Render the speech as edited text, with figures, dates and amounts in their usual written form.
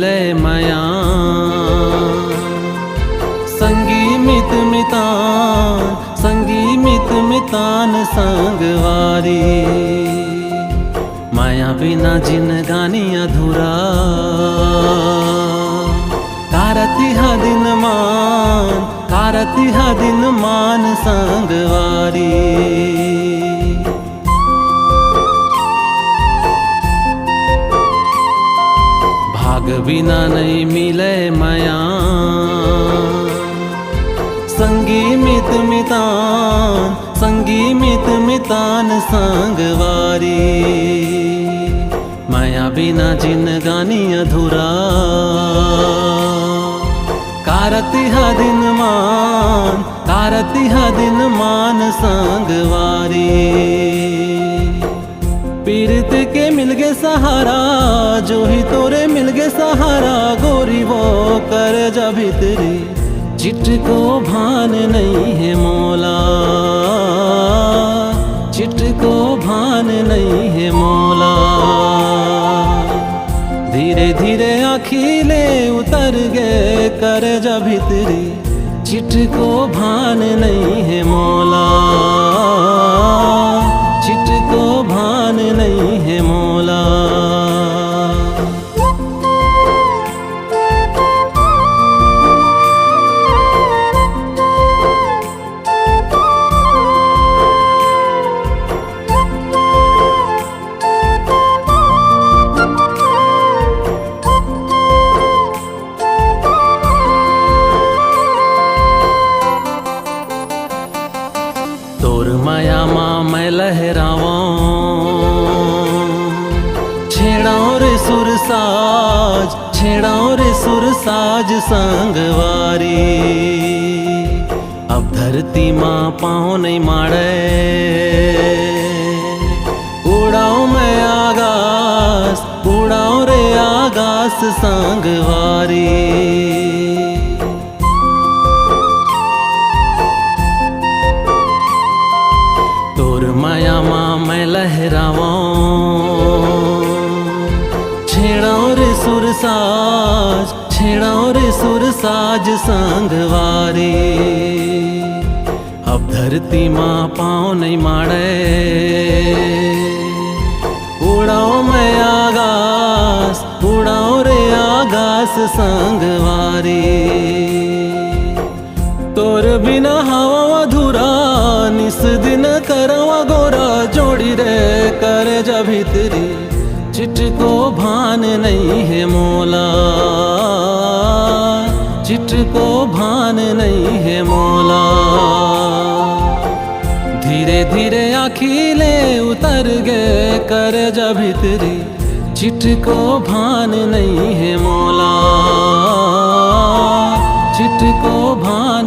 मिले माया संगी मित मितान संगवारी। माया बिना जिनगानी अधूरा कारती हा दिन मान संगवारी। भाग बिना नहीं मिले माया संगी मित मितान संगवारी। माया बिना जिनगानी अधूरा कारती हा दिन मान संगवारी। पीरत के मिल गए सहारा जो ही तोरे मिल गए सहारा। गोरी वो कर जा भीतरी चिट को भान नहीं है मौला, चिट को भान नहीं है मौला। धीरे धीरे आँखीले उतर गए कर जा भीतरी चिट को भान नहीं है मौला, चिट को भान नहीं है मौला। तोर माया माँ मैं लहरावा छेड़ाओ रे सुरसाज संगवारी। अब धरती माँ पाँव नहीं मारे उड़ाओ मैं आगास, उड़ाओ रे आगास संगवारी। माया माँ मैं लहरावा छेड़ाओ रे सुरसाज संगवारी। अब धरती माँ पाँव नहीं मारे उड़ाओ मैं आगास, उड़ाओ रे आगास संगवारी। तोर बिना हवा अधूरा निस दिन करवा गोरा। जोड़ी रे कर जा भीतरी चिट को भान नहीं है मौला, चिट को भान नहीं है मौला। धीरे धीरे आँखीले उतर गए कर जा भीतरी चिट को भान नहीं है मौला, चिट को भान